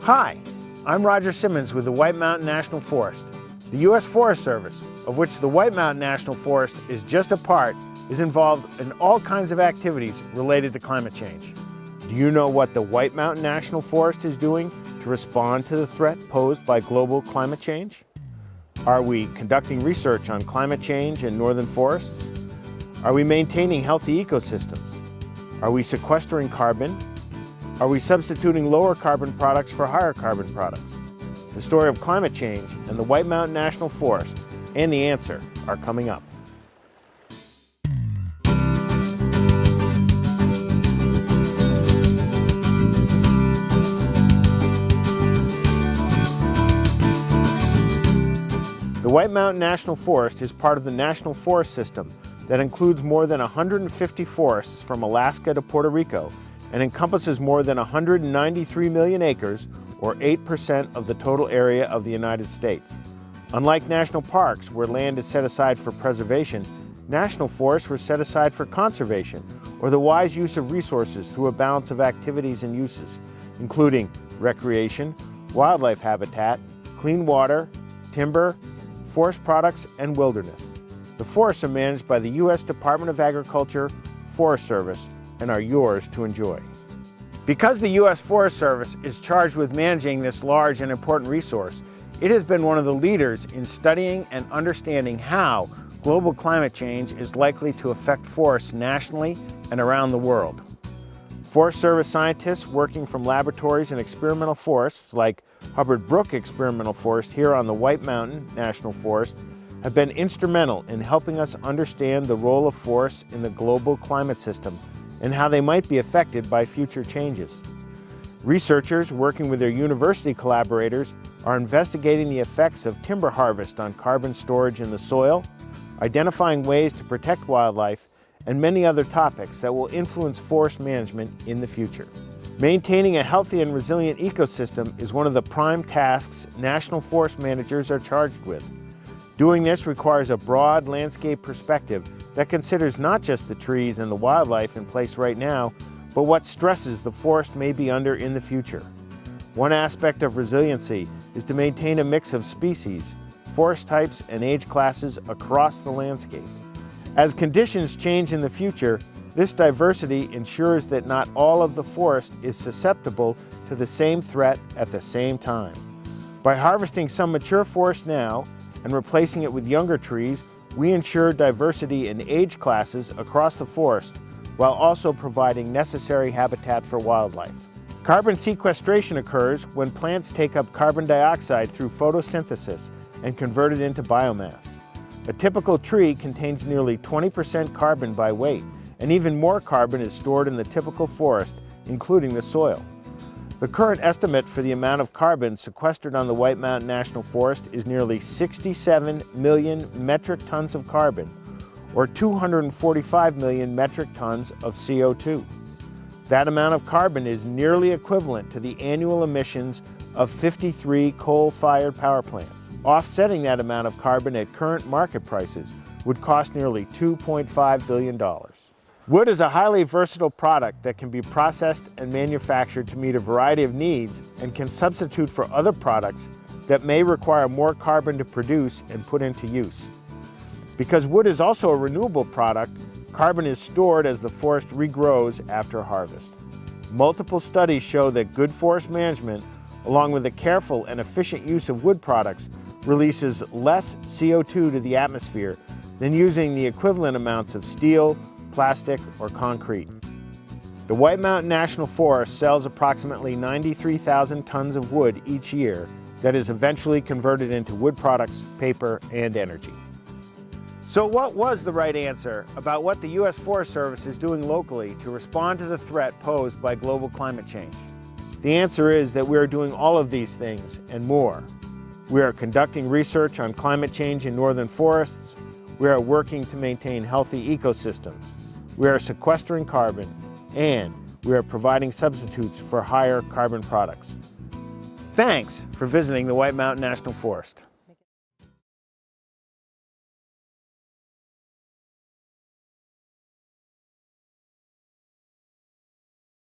Hi, I'm Roger Simmons with the White Mountain National Forest. The U.S. Forest Service, of which the White Mountain National Forest is just a part, is involved in all kinds of activities related to climate change. Do you know what the White Mountain National Forest is doing to respond to the threat posed by global climate change? Are we conducting research on climate change in northern forests? Are we maintaining healthy ecosystems? Are we sequestering carbon? Are we substituting lower carbon products for higher carbon products? The story of climate change and the White Mountain National Forest and the answer are coming up. The White Mountain National Forest is part of the National Forest System that includes more than 150 forests from Alaska to Puerto Rico and encompasses more than 193 million acres, or 8% of the total area of the United States. Unlike national parks, where land is set aside for preservation, national forests were set aside for conservation, or the wise use of resources through a balance of activities and uses, including recreation, wildlife habitat, clean water, timber, forest products, and wilderness. The forests are managed by the U.S. Department of Agriculture, Forest Service, and are yours to enjoy. Because the U.S. Forest Service is charged with managing this large and important resource, it has been one of the leaders in studying and understanding how global climate change is likely to affect forests nationally and around the world. Forest Service scientists working from laboratories in experimental forests like Hubbard Brook Experimental Forest here on the White Mountain National Forest have been instrumental in helping us understand the role of forests in the global climate system and how they might be affected by future changes. Researchers working with their university collaborators are investigating the effects of timber harvest on carbon storage in the soil, identifying ways to protect wildlife, and many other topics that will influence forest management in the future. Maintaining a healthy and resilient ecosystem is one of the prime tasks national forest managers are charged with. Doing this requires a broad landscape perspective that considers not just the trees and the wildlife in place right now, but what stresses the forest may be under in the future. One aspect of resiliency is to maintain a mix of species, forest types, and age classes across the landscape. As conditions change in the future, this diversity ensures that not all of the forest is susceptible to the same threat at the same time. By harvesting some mature forest now and replacing it with younger trees, we ensure diversity in age classes across the forest while also providing necessary habitat for wildlife. Carbon sequestration occurs when plants take up carbon dioxide through photosynthesis and convert it into biomass. A typical tree contains nearly 20% carbon by weight, and even more carbon is stored in the typical forest, including the soil. The current estimate for the amount of carbon sequestered on the White Mountain National Forest is nearly 67 million metric tons of carbon, or 245 million metric tons of CO2. That amount of carbon is nearly equivalent to the annual emissions of 53 coal-fired power plants. Offsetting that amount of carbon at current market prices would cost nearly $2.5 billion. Wood is a highly versatile product that can be processed and manufactured to meet a variety of needs and can substitute for other products that may require more carbon to produce and put into use. Because wood is also a renewable product, carbon is stored as the forest regrows after harvest. Multiple studies show that good forest management, along with a careful and efficient use of wood products, releases less CO2 to the atmosphere than using the equivalent amounts of steel, plastic, or concrete. The White Mountain National Forest sells approximately 93,000 tons of wood each year that is eventually converted into wood products, paper, and energy. So what was the right answer about what the U.S. Forest Service is doing locally to respond to the threat posed by global climate change? The answer is that we are doing all of these things and more. We are conducting research on climate change in northern forests. We are working to maintain healthy ecosystems. We are sequestering carbon, and we are providing substitutes for higher carbon products. Thanks for visiting the White Mountain National Forest.